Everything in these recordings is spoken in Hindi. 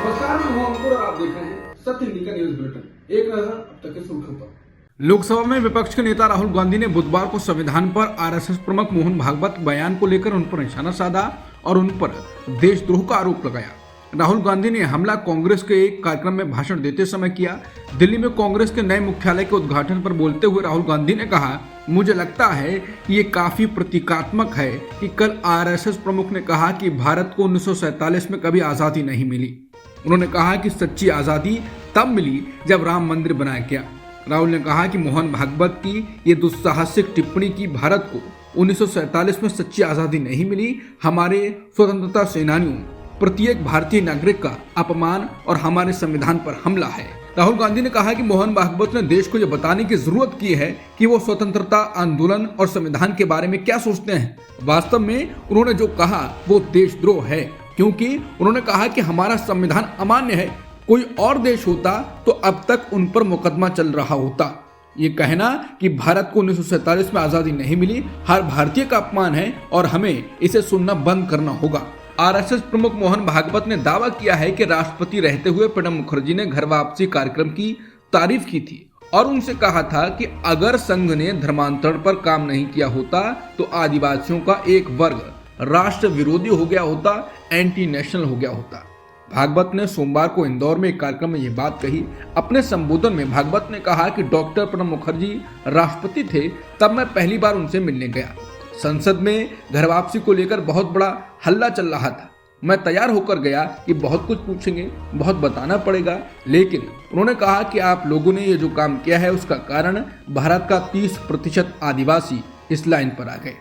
नमस्कार, मैं हूं अंकुर और आप देख रहे हैं सत्य हिंदी का न्यूज बुलेटिन। एक नजर अब तक के सुर्खियों पर। लोकसभा में विपक्ष के नेता राहुल गांधी ने बुधवार को संविधान पर आरएसएस प्रमुख मोहन भागवत बयान को लेकर उन पर निशाना साधा और उन पर देशद्रोह का आरोप लगाया। राहुल गांधी ने हमला कांग्रेस के एक कार्यक्रम में भाषण देते समय किया। दिल्ली में कांग्रेस के नए मुख्यालय के उद्घाटन पर बोलते हुए राहुल गांधी ने कहा, मुझे लगता है कि ये काफी प्रतीकात्मक है कि कल आरएसएस प्रमुख ने कहा कि भारत को 1947 में कभी आजादी नहीं मिली। उन्होंने कहा कि सच्ची आजादी तब मिली जब राम मंदिर बनाया गया। राहुल ने कहा कि मोहन भागवत की ये दुस्साहसिक टिप्पणी की भारत को 1947 में सच्ची आजादी नहीं मिली, हमारे स्वतंत्रता सेनानियों, प्रत्येक भारतीय नागरिक का अपमान और हमारे संविधान पर हमला है। राहुल गांधी ने कहा कि मोहन भागवत ने देश को यह बताने की जरूरत की है कि वो स्वतंत्रता आंदोलन और संविधान के बारे में क्या सोचते हैं। वास्तव में उन्होंने जो कहा वो देशद्रोह है, क्योंकि उन्होंने कहा कि हमारा संविधान अमान्य है। कोई और देश होता तो अब तक उन पर मुकदमा चल रहा होता। ये कहना कि भारत को 1947 में आजादी नहीं मिली हर भारतीय का अपमान है और हमें इसे सुनना बंद करना होगा। आरएसएस प्रमुख मोहन भागवत ने दावा किया है कि राष्ट्रपति रहते हुए प्रणब मुखर्जी ने घर वापसी कार्यक्रम की तारीफ की थी और उनसे कहा था कि अगर संघ ने धर्मांतरण पर काम नहीं किया होता तो आदिवासियों का एक वर्ग राष्ट्र विरोधी हो गया होता, एंटी नेशनल हो गया होता। भागवत ने सोमवार को इंदौर में एक कार्यक्रम में यह बात कही। अपने संबोधन में भागवत ने कहा कि डॉक्टर प्रणब मुखर्जी राष्ट्रपति थे तब मैं पहली बार उनसे मिलने गया। संसद में घर वापसी को लेकर बहुत बड़ा हल्ला चल रहा था। मैं तैयार होकर गया कि बहुत कुछ पूछेंगे, बहुत बताना पड़ेगा, लेकिन उन्होंने कहा कि आप लोगों ने ये जो काम किया है उसका कारण भारत का 30% आदिवासी इस लाइन पर आ गए।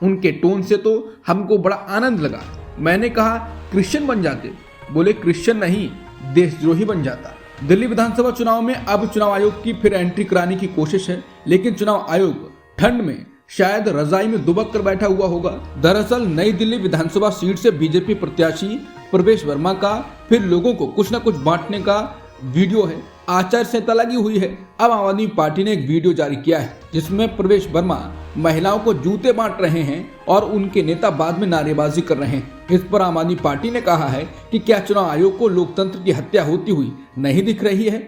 उनके टोन से तो हमको बड़ा आनंद लगा। मैंने कहा क्रिश्चियन बन जाते। बोले क्रिश्चियन नहीं, देशद्रोही बन जाता। दिल्ली विधानसभा चुनाव में अब चुनाव आयोग की फिर एंट्री कराने की कोशिश है, लेकिन चुनाव आयोग ठंड में शायद रजाई में दुबक कर बैठा हुआ होगा। दरअसल नई दिल्ली विधानसभा सीट से बीजेपी प्रत्याशी प्रवेश वर्मा का फिर लोगों को कुछ न कुछ बांटने का वीडियो है। आचार संहिता लगी हुई है। अब आम आदमी पार्टी ने एक वीडियो जारी किया है जिसमें प्रवेश वर्मा महिलाओं को जूते बांट रहे हैं और उनके नेता बाद में नारेबाजी कर रहे हैं। इस पर आम आदमी पार्टी ने कहा है कि क्या चुनाव आयोग को लोकतंत्र की हत्या होती हुई नहीं दिख रही है।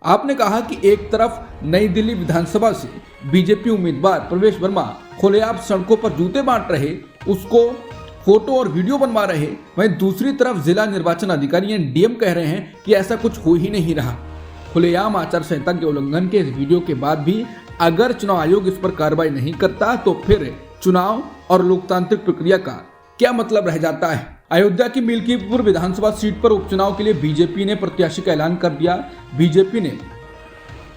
आपने कहा कि एक तरफ नई दिल्ली विधानसभा से बीजेपी उम्मीदवार प्रवेश वर्मा खुलेआम सड़कों पर जूते बांट रहे, उसको फोटो और वीडियो बनवा रहे, वहीं दूसरी तरफ जिला निर्वाचन अधिकारी डीएम कह रहे हैं कि ऐसा कुछ हो ही नहीं रहा। खुलेआम आचार संहिता के उल्लंघन के इस वीडियो के बाद भी अगर चुनाव आयोग इस पर कार्रवाई नहीं करता तो फिर चुनाव और लोकतांत्रिक प्रक्रिया का क्या मतलब रह जाता है। अयोध्या की मिल्कीपुर विधानसभा सीट पर उपचुनाव के लिए बीजेपी ने प्रत्याशी का ऐलान कर दिया। बीजेपी ने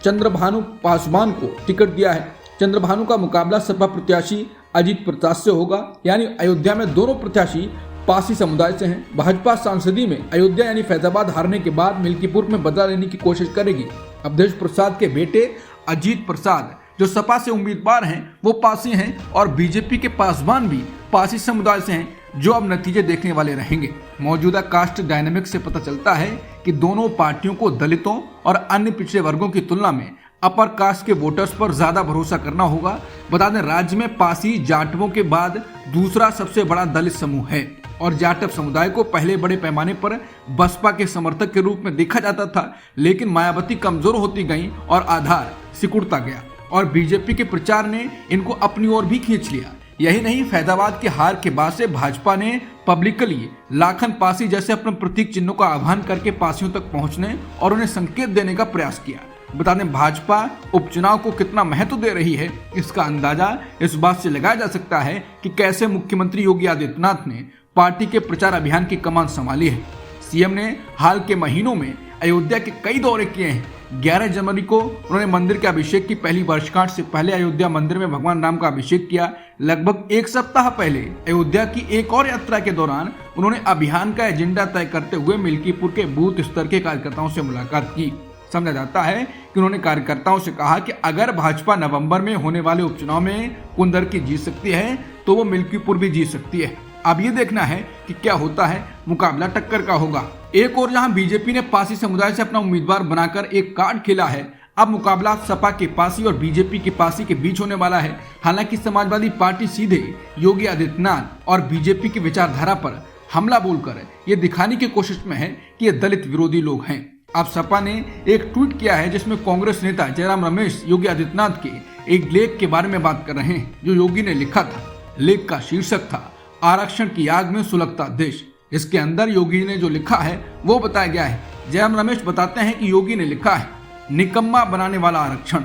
चंद्रभानु पासवान को टिकट दिया है। चंद्रभानु का मुकाबला सपा प्रत्याशी अजीत प्रसाद से होगा, यानी अयोध्या में दोनों प्रत्याशी पासी समुदाय से हैं। भाजपा सांसदी में अयोध्या यानी फैजाबाद हारने के बाद मिल्कीपुर में बदला लेने की कोशिश करेगी। अवधेश प्रसाद के बेटे अजीत प्रसाद जो सपा से उम्मीदवार हैं वो पासी हैं और बीजेपी के पासवान भी पासी समुदाय से हैं, जो अब नतीजे देखने वाले रहेंगे। मौजूदा कास्ट डायनामिक से पता चलता है कि दोनों पार्टियों को दलितों और अन्य पिछड़े वर्गों की तुलना में अपर कास्ट के वोटर्स पर ज्यादा भरोसा करना होगा। बता दें, राज्य में पासी जाटवों के बाद दूसरा सबसे बड़ा दलित समूह है और जाटव समुदाय को पहले बड़े पैमाने पर बसपा के समर्थक के रूप में देखा जाता था, लेकिन मायावती कमजोर होती गई और आधार सिकुड़ता गया और बीजेपी के प्रचार ने इनको अपनी ओर भी खींच लिया। यही नहीं, फैजाबाद के हार के बाद से भाजपा ने पब्लिकली लाखन पासी जैसे अपने प्रतीक चिन्हों का आह्वान करके पासियों तक पहुंचने और उन्हें संकेत देने का प्रयास किया। बता दें, भाजपा उपचुनाव को कितना महत्व दे रही है इसका अंदाजा इस बात से लगाया जा सकता है कि कैसे मुख्यमंत्री योगी आदित्यनाथ ने पार्टी के प्रचार अभियान की कमान संभाली है। सीएम ने हाल के महीनों में अयोध्या के कई दौरे किए हैं। 11 जनवरी को उन्होंने मंदिर के अभिषेक की पहली वर्षगांठ से पहले अयोध्या मंदिर में भगवान राम का अभिषेक किया। लगभग एक सप्ताह पहले अयोध्या की एक और यात्रा के दौरान उन्होंने अभियान का एजेंडा तय करते हुए मिल्कीपुर के बूथ स्तर के कार्यकर्ताओं से मुलाकात की। समझा जाता है कि उन्होंने कार्यकर्ताओं से कहा कि अगर भाजपा नवंबर में होने वाले उपचुनाव में कुंदर की जीत सकती है तो वो मिल्कीपुर भी जीत सकती है। अब ये देखना है कि क्या होता है, मुकाबला टक्कर का होगा। एक और जहां बीजेपी ने पासी समुदाय से अपना उम्मीदवार बनाकर एक कार्ड खेला है, अब मुकाबला सपा के पासी और बीजेपी के पासी के बीच होने वाला है। हालांकि समाजवादी पार्टी सीधे योगी आदित्यनाथ और बीजेपी की विचारधारा पर हमला बोलकर ये दिखाने की कोशिश में है कि ये दलित विरोधी लोग हैं। अब सपा ने एक ट्वीट किया है जिसमें कांग्रेस नेता जयराम रमेश योगी आदित्यनाथ के एक लेख के बारे में बात कर रहे हैं जो योगी ने लिखा था। लेख का शीर्षक था आरक्षण की आग में सुलगता देश। इसके अंदर योगी ने जो लिखा है वो बताया गया है। जयराम रमेश बताते हैं कि योगी ने लिखा है, निकम्मा बनाने वाला आरक्षण,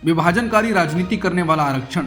विभाजनकारी राजनीति करने वाला आरक्षण,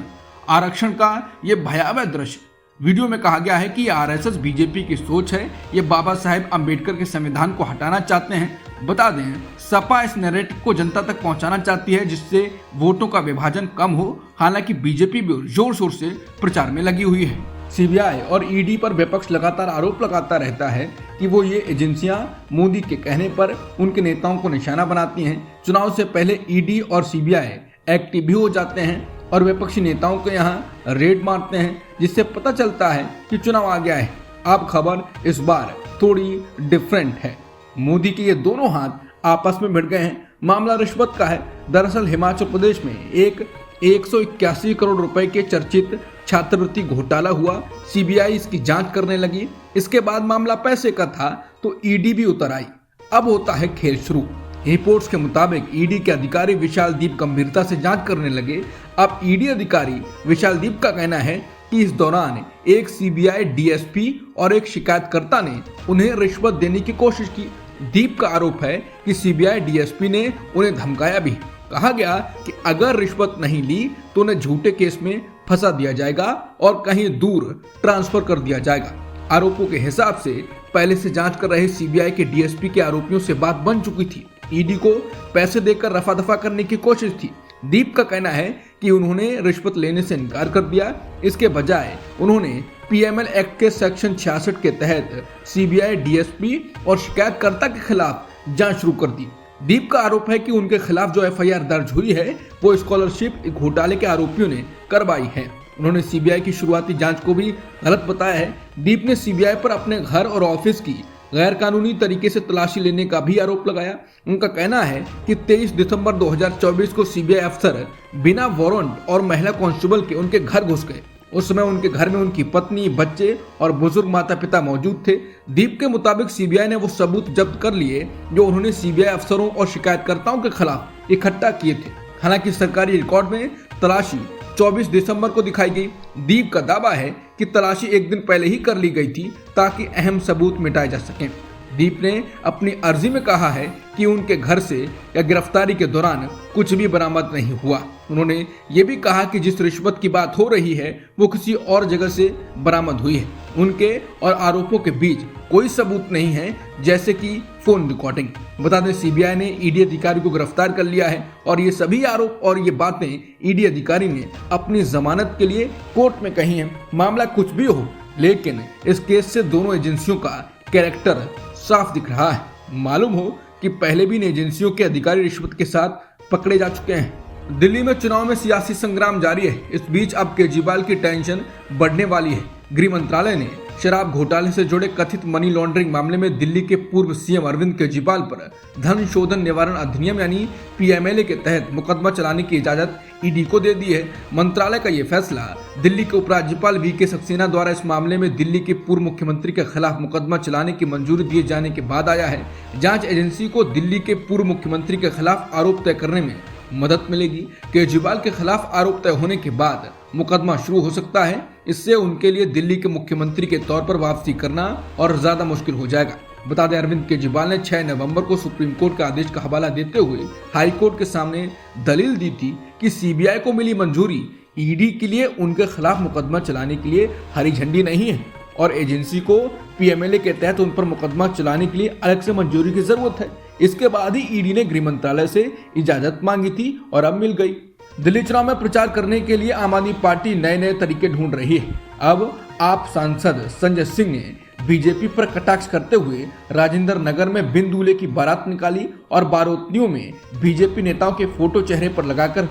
आरक्षण का ये भयावह दृश्य। वीडियो में कहा गया है कि आरएसएस बीजेपी की सोच है, ये बाबा साहेब अंबेडकर के संविधान को हटाना चाहते हैं। बता दें, सपा इस नैरेटिव को जनता तक पहुंचाना चाहती है जिससे वोटों का विभाजन कम हो। हालांकि बीजेपी भी जोर शोर से प्रचार में लगी हुई है। सीबीआई और ईडी पर विपक्ष लगातार आरोप लगाता रहता है कि वो ये एजेंसियां मोदी के कहने पर उनके नेताओं को निशाना बनाती हैं। चुनाव से पहले ईडी और सीबीआई एक्टिव भी हो जाते हैं और विपक्षी नेताओं को यहाँ रेड मारते हैं, जिससे पता चलता है कि चुनाव आ गया है। अब खबर इस बार थोड़ी डिफरेंट है। मोदी के ये दोनों हाथ आपस में भिड़ गए हैं। मामला रिश्वत का है। दरअसल हिमाचल प्रदेश में एक 181 करोड़ रुपए के चर्चित छात्रवृत्ति घोटाला हुआ। सीबीआई इसकी जांच करने लगी। इसके बाद मामला पैसे का था तो ईडी भी उतर आई। अब होता है खेल शुरू। रिपोर्ट्स के मुताबिक ईडी के अधिकारी विशाल दीप गंभीरता से जांच करने लगे। अब ईडी अधिकारी विशाल दीप का कहना है कि इस दौरान एक सीबीआई डीएसपी और एक शिकायतकर्ता ने उन्हें रिश्वत देने की कोशिश की। दीप का आरोप है कि सीबीआई डीएसपी ने उन्हें धमकाया भी। कहा गया कि अगर रिश्वत नहीं ली तो उन्हें झूठे केस में फंसा दिया जाएगा और कहीं दूर ट्रांसफर कर दिया जाएगा। आरोपों के हिसाब से पहले से जांच कर रहे सीबीआई के डीएसपी के आरोपियों से बात बन चुकी थी। ईडी को पैसे देकर रफा दफा करने की कोशिश थी। दीप का कहना है कि उन्होंने रिश्वत लेने से इनकार कर दिया। इसके बजाय उन्होंने पीएमएल एक्ट के सेक्शन 66 के तहत सीबीआई डीएसपी और शिकायतकर्ता के खिलाफ जांच शुरू कर दी। दीप का आरोप है कि उनके खिलाफ जो एफआईआर दर्ज हुई है वो स्कॉलरशिप घोटाले के आरोपियों ने करवाई है। उन्होंने सीबीआई की शुरुआती जांच को भी गलत बताया है। दीप ने सीबीआई पर अपने घर और ऑफिस की गैर कानूनी तरीके से तलाशी लेने का भी आरोप लगाया। उनका कहना है कि 23 दिसंबर 2024 को सीबीआई अफसर बिना वारंट और महिला कांस्टेबल के उनके घर घुस गए। उस समय उनके घर में उनकी पत्नी, बच्चे और बुजुर्ग माता पिता मौजूद थे। दीप के मुताबिक सीबीआई ने वो सबूत जब्त कर लिए जो उन्होंने सीबीआई अफसरों और शिकायतकर्ताओं के खिलाफ इकट्ठा किए थे। हालांकि सरकारी रिकॉर्ड में तलाशी 24 दिसंबर को दिखाई गई। दीप का दावा है कि तलाशी एक दिन पहले ही कर ली गई थी ताकि अहम सबूत मिटाए जा सकें। दीप ने अपनी अर्जी में कहा है कि उनके घर से या गिरफ्तारी के दौरान कुछ भी बरामद नहीं हुआ। उन्होंने ये भी कहा कि जिस रिश्वत की बात हो रही है वो किसी और जगह से बरामद हुई है। उनके और आरोपों के बीच कोई सबूत नहीं है, जैसे कि फोन रिकॉर्डिंग। बता दें, सीबीआई ने ईडी अधिकारी को गिरफ्तार कर लिया है और ये सभी आरोप और ये बातें ईडी अधिकारी ने अपनी जमानत के लिए कोर्ट में कही हैं। मामला कुछ भी हो, लेकिन इस केस से दोनों एजेंसियों का कैरेक्टर साफ दिख रहा है। मालूम हो कि पहले भी इन एजेंसियों के अधिकारी रिश्वत के साथ पकड़े जा चुके हैं। दिल्ली में चुनाव में सियासी संग्राम जारी है। इस बीच अब केजरीवाल की टेंशन बढ़ने वाली है। गृह मंत्रालय ने शराब घोटाले से जुड़े कथित मनी लॉन्ड्रिंग मामले में दिल्ली के पूर्व सीएम अरविंद केजरीवाल पर धन शोधन निवारण अधिनियम यानी पीएमएलए के तहत मुकदमा चलाने की इजाजत ईडी को दे दी है। मंत्रालय का ये फैसला दिल्ली के उपराज्यपाल वीके सक्सेना द्वारा इस मामले में दिल्ली के पूर्व मुख्यमंत्री के खिलाफ मुकदमा चलाने की मंजूरी दिए जाने के बाद आया है। जांच एजेंसी को दिल्ली के पूर्व मुख्यमंत्री के खिलाफ आरोप तय करने में मदद मिलेगी। केजरीवाल के खिलाफ आरोप तय होने के बाद मुकदमा शुरू हो सकता है। इससे उनके लिए दिल्ली के मुख्यमंत्री के तौर पर वापसी करना और ज्यादा मुश्किल हो जाएगा। बता दें, अरविंद केजरीवाल ने 6 नवंबर को सुप्रीम कोर्ट के आदेश का हवाला देते हुए हाई कोर्ट के सामने दलील दी थी कि सीबीआई को मिली मंजूरी ईडी के लिए उनके खिलाफ मुकदमा चलाने के लिए हरी झंडी नहीं है और एजेंसी को पीएमएलए के तहत उन पर मुकदमा चलाने के लिए अलग से मंजूरी की जरूरत है। इसके बाद ही ईडी ने गृह मंत्रालय से इजाजत मांगी थी और अब मिल गई। दिल्ली चुनाव में प्रचार करने के लिए आम आदमी पार्टी नए नए तरीके ढूंढ रही है। अब आप सांसद संजय सिंह ने बीजेपी पर कटाक्ष करते हुए राजेंद्र नगर में बिन दूल्हे की बारात निकाली और बारातियों में बीजेपी नेताओं के फोटो चेहरे पर लगाकर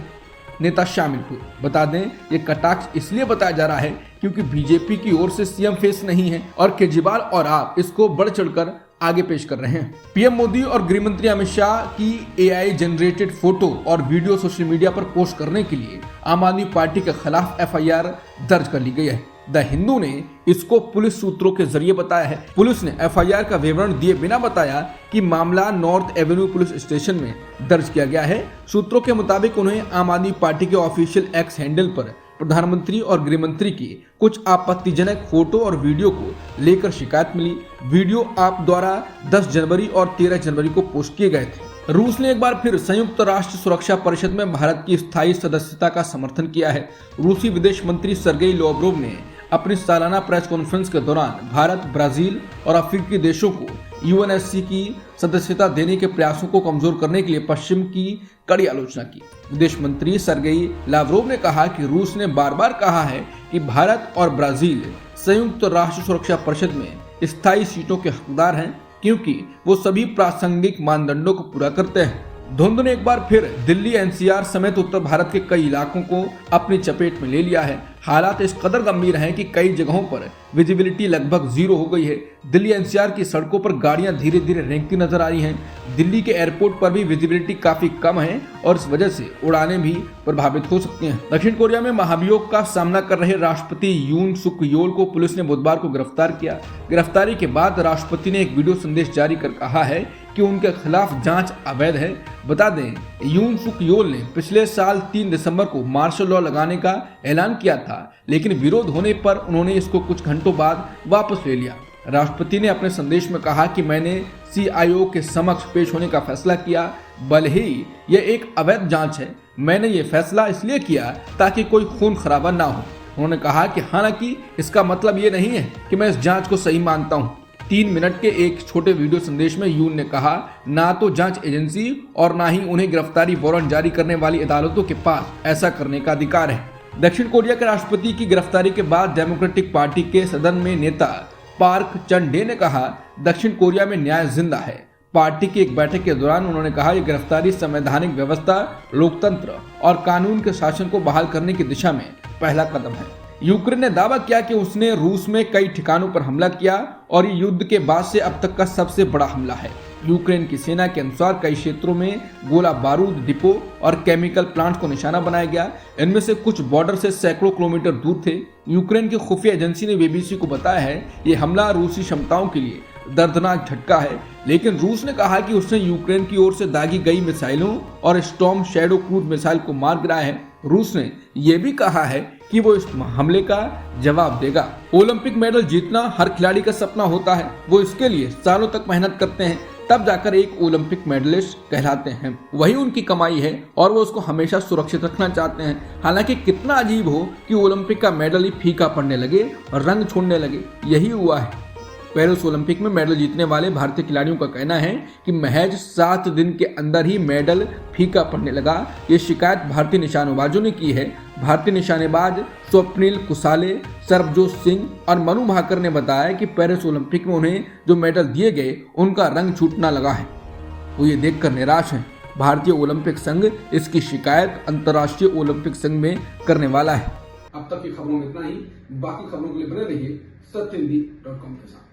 नेता शामिल हुए। बता दें, ये कटाक्ष इसलिए बताया जा रहा है क्योंकि बीजेपी की ओर से सीएम फेस नहीं है और केजरीवाल और आप इसको बढ़ चढ़कर आगे पेश कर रहे हैं। पीएम मोदी और गृह मंत्री अमित शाह की एआई जनरेटेड फोटो और वीडियो सोशल मीडिया पर पोस्ट करने के लिए आम आदमी पार्टी के खिलाफ एफआईआर दर्ज कर ली गई है। द हिंदू ने इसको पुलिस सूत्रों के जरिए बताया है। पुलिस ने एफआईआर का विवरण दिए बिना बताया कि मामला नॉर्थ एवेन्यू पुलिस स्टेशन में दर्ज किया गया है। सूत्रों के मुताबिक उन्हें आम आदमी पार्टी के ऑफिशियल एक्स हैंडल पर प्रधानमंत्री और गृह मंत्री की कुछ आपत्तिजनक फोटो और वीडियो को लेकर शिकायत मिली। वीडियो आप द्वारा 10 जनवरी और 13 जनवरी को पोस्ट किए गए थे। रूस ने एक बार फिर संयुक्त राष्ट्र सुरक्षा परिषद में भारत की स्थायी सदस्यता का समर्थन किया है। रूसी विदेश मंत्री सर्गेई लावरोव ने अपनी सालाना प्रेस कॉन्फ्रेंस के दौरान भारत, ब्राजील और अफ्रीकी देशों को यूएनएससी की सदस्यता देने के प्रयासों को कमजोर करने के लिए पश्चिम की कड़ी आलोचना की। विदेश मंत्री सर्गेई लावरोव ने कहा कि रूस ने बार बार कहा है कि भारत और ब्राजील संयुक्त राष्ट्र सुरक्षा परिषद में स्थायी सीटों के हकदार हैं, क्योंकि वो सभी प्रासंगिक मानदंडों को पूरा करते हैं। धुंध ने एक बार फिर दिल्ली, एनसीआर समेत उत्तर भारत के कई इलाकों को अपनी चपेट में ले लिया है। हालात इस कदर गंभीर हैं कि कई जगहों पर विजिबिलिटी लगभग 0 हो गई है। दिल्ली एनसीआर की सड़कों पर गाड़ियां धीरे धीरे रेंगती नजर आ रही हैं। दिल्ली के एयरपोर्ट पर भी विजिबिलिटी काफी कम है और इस वजह से उड़ानें भी प्रभावित हो सकती हैं। दक्षिण कोरिया में महाभियोग का सामना कर रहे राष्ट्रपति यून सुक योल को पुलिस ने बुधवार को गिरफ्तार किया। गिरफ्तारी के बाद राष्ट्रपति ने एक वीडियो संदेश जारी कर कहा है कि उनके खिलाफ जांच अवैध है। बता दें, यून सुक योल ने पिछले साल 3 दिसंबर को मार्शल लॉ लगाने का ऐलान किया था, लेकिन विरोध होने पर उन्होंने इसको कुछ घंटों बाद वापस ले लिया। राष्ट्रपति ने अपने संदेश में कहा कि मैंने CIO के समक्ष पेश होने का फैसला किया। भले ही यह एक अवैध जांच है, मैंने ये फैसला इसलिए किया ताकि कोई खून खराबा ना हो। उन्होंने कहा कि हालांकि इसका मतलब ये नहीं है कि मैं इस जांच को सही मानता हूँ। 3 मिनट के एक छोटे वीडियो संदेश में यून ने कहा, ना तो जांच एजेंसी और ना ही उन्हें गिरफ्तारी वारंट जारी करने वाली अदालतों के पास ऐसा करने का अधिकार है। दक्षिण कोरिया के राष्ट्रपति की गिरफ्तारी के बाद डेमोक्रेटिक पार्टी के सदन में नेता पार्क चं डे ने कहा, दक्षिण कोरिया में न्याय जिंदा है। पार्टी की एक बैठक के दौरान उन्होंने कहा, यह गिरफ्तारी संवैधानिक व्यवस्था, लोकतंत्र और कानून के शासन को बहाल करने की दिशा में पहला कदम है। यूक्रेन ने दावा किया कि उसने रूस में कई ठिकानों पर हमला किया और ये युद्ध के बाद से अब तक का सबसे बड़ा हमला है। यूक्रेन की सेना के अनुसार कई क्षेत्रों में गोला बारूद डिपो और केमिकल प्लांट को निशाना बनाया गया। इनमें से कुछ बॉर्डर से सैकड़ों किलोमीटर दूर थे। यूक्रेन की खुफिया एजेंसी ने BBC को बताया है ये हमला रूसी क्षमताओं के लिए दर्दनाक झटका है, लेकिन रूस ने कहा कि उसने यूक्रेन की ओर से दागी गई मिसाइलों और स्टॉर्म शैडो क्रूज मिसाइल को मार गिराया है। रूस ने यह भी कहा है कि वो इस हमले का जवाब देगा। ओलंपिक मेडल जीतना हर खिलाड़ी का सपना होता है। वो इसके लिए सालों तक मेहनत करते हैं, तब जाकर एक ओलंपिक मेडलिस्ट कहलाते हैं। वही उनकी कमाई है और वो उसको हमेशा सुरक्षित रखना चाहते हैं। हालांकि कितना अजीब हो कि ओलंपिक का मेडल ही फीका पड़ने लगे और रंग छोड़ने लगे, यही हुआ है। पेरिस ओलंपिक में मेडल जीतने वाले भारतीय खिलाड़ियों का कहना है कि महज 7 दिन के अंदर ही मेडल फीका पड़ने लगा। ये शिकायत भारतीय निशानेबाजों ने की है। भारतीय निशानेबाज स्वप्निल कुसाले, सरबजोत सिंह और मनु भाकर ने बताया कि पेरिस ओलंपिक में उन्हें जो मेडल दिए गए उनका रंग छूटना लगा है। वो ये देखकर निराश हैं। भारतीय ओलंपिक संघ इसकी शिकायत अंतर्राष्ट्रीय ओलंपिक संघ में करने वाला है। अब तक की खबरों में इतना ही। बाकी खबरों के लिए बने रहिए सत्यहिंदी.com के साथ।